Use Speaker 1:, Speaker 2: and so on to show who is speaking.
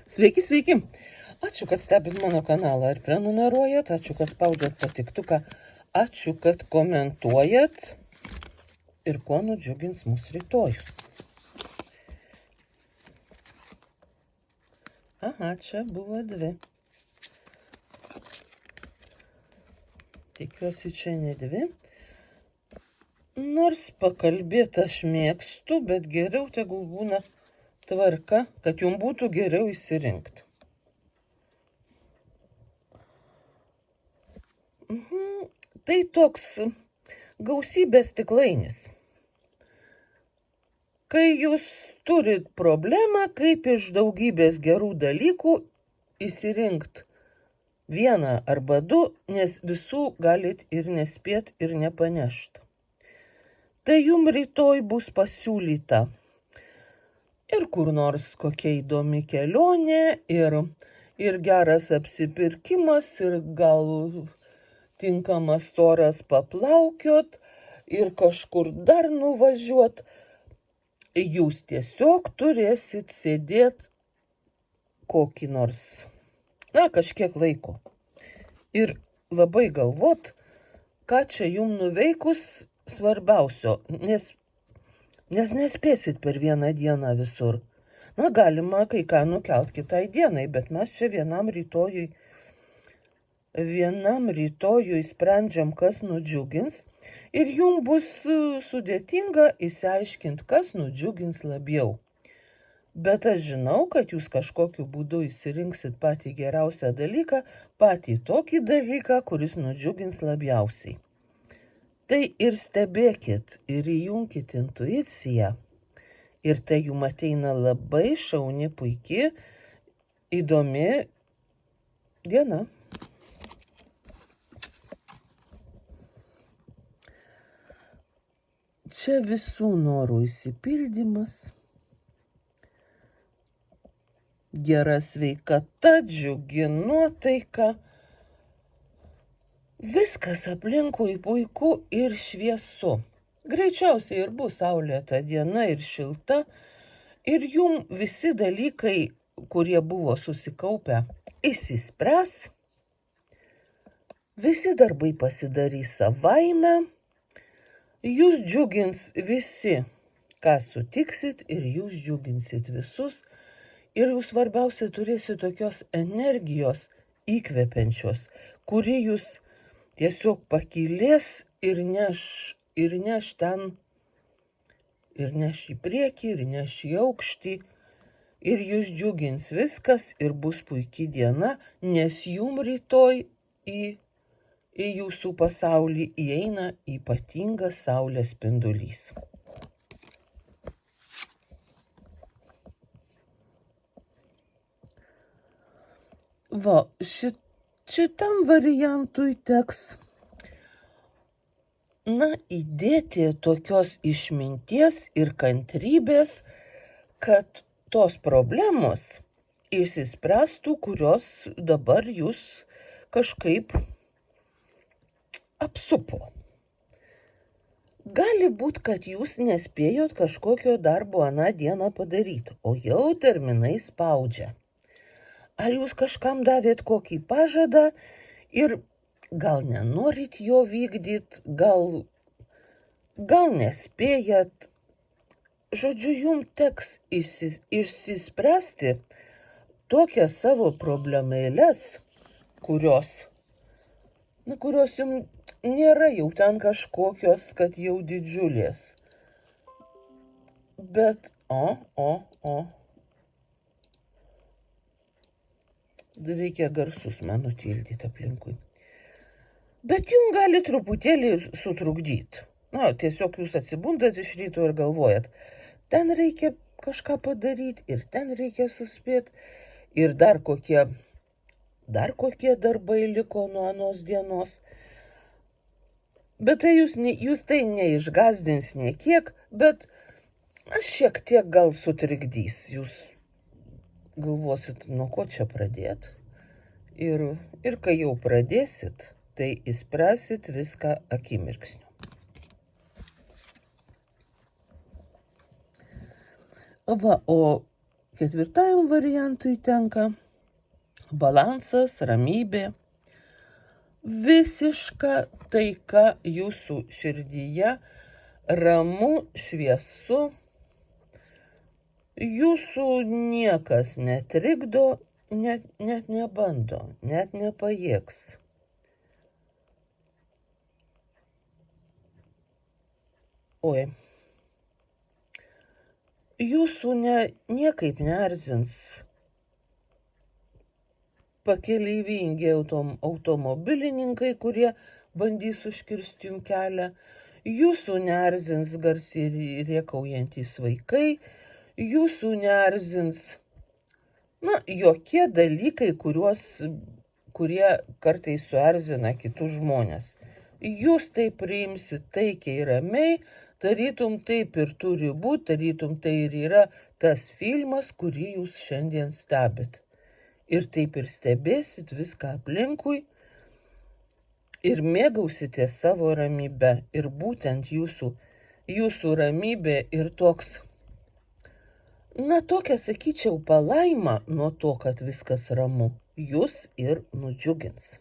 Speaker 1: Sveiki, sveiki. Ačiū, kad stebit mano kanalą ir prenumeruojat, ačiū, kad spaudžiat patiktuką, ačiū, kad komentuojat ir kuo nudžiugins mūsų rytojus. Aha, čia buvo 2. Tikiuosi, čia ne 2. Nors pakalbėti aš mėgstu, bet geriau tegul būna tvarka, kad jums būtų geriau įsirinkti. Tai toks gausybės stiklainis. Kai jūs turit problemą, kaip iš daugybės gerų dalykų įsirinkti vieną arba 2, nes visų galit ir nespėt ir nepanešt. Tai jums rytoj bus pasiūlyta ir kur nors kokia įdomi kelionė, ir geras apsipirkimas, ir gal tinkamas oras paplaukiot, ir kažkur dar nuvažiuot. Jūs tiesiog turėsit sėdėt kokį nors, kažkiek laiko. Ir labai galvot, ką čia jums nuveikus svarbiausio, nes nespėsit per vieną dieną visur. Galima kai ką nukelt kitai dienai, bet mes čia vienam rytojui sprendžiam, kas nudžiugins, ir jums bus sudėtinga išsiaiškinti, kas nudžiugins labiau. Bet aš žinau, kad jūs kažkokiu būdu išsirinksit patį geriausią dalyką, patį tokį dalyką, kuris nudžiugins labiausiai. Tai ir stebėkit, ir įjunkit intuiciją. Ir tai jums ateina labai šauni, puiki, įdomi diena. Čia visų norų išsipildymas, gera sveikata, džiugi nuotaika, viskas aplinkui puiku ir šviesu. Greičiausiai ir bus saulėta diena ir šilta, ir jums visi dalykai, kurie buvo susikaupę, išsispręs, visi darbai pasidarys savaime. Jūs džiugins visi, ką sutiksit, ir jūs džiuginsit visus. Ir jūs svarbiausia turėsit tokios energijos įkvepiančios, kuri jūs tiesiog pakylės ir neš ten, ir neš į priekį, ir neš į aukštį. Ir jūs džiugins viskas ir bus puiki diena, nes jums rytoj į jūsų pasaulį įeina ypatingas saulės spindulys. Šitam variantui teks, įdėti tokios išminties ir kantrybės, kad tos problemos išsispręstų, kurios dabar jūs kažkaip apsupo. Gali būti, kad jūs nespėjot kažkokio darbo aną dieną padaryti, o jau terminai spaudžia. Ar jūs kažkam davėt kokį pažadą ir gal nenorit jo vykdyti, gal nespėjat. Žodžiu, jums teks išsispręsti tokias savo problemėles, kurios jums nėra jau ten kažkokios, kad jau didžiulės. Bet, reikia garsus man nutildyti aplinkui. Bet jums gali truputėlį sutrukdyti. Tiesiog jūs atsibundat iš ryto ir galvojat, ten reikia kažką padaryti, ir ten reikia suspėti, ir dar kokie darbai liko nuo anos dienos. Bet tai jūs tai neišgazdins niekiek, bet šiek tiek gal sutrikdys. Jūs galvosit, nuo ko čia pradėt. Ir kai jau pradėsit, tai išspręsit viską akimirksniu. O Ketvirtajam variantui tenka balansas, ramybė, visiška taika jūsų širdyje, ramu, šviesu, jūsų niekas netrikdo, net nebando, net nepajėgs. Oi. Jūsų niekaip neerzins pakeleivingi automobilininkai, kurie bandys užkirsti jums kelią. Jūsų neerzins garsiai rėkaujantys vaikai. Jūsų neerzins, jokie dalykai, kurie kartais suerzina kitus žmonės. Jūs tai priimsit taikiai ramiai, tarytum taip ir turi būti, tarytum tai ir yra tas filmas, kurį jūs šiandien stebit. Ir taip ir stebėsit viską aplinkui ir mėgausitės savo ramybę. Ir būtent jūsų ramybė ir toks, tokia, sakyčiau, palaima nuo to, kad viskas ramu, jūs ir nudžiugins.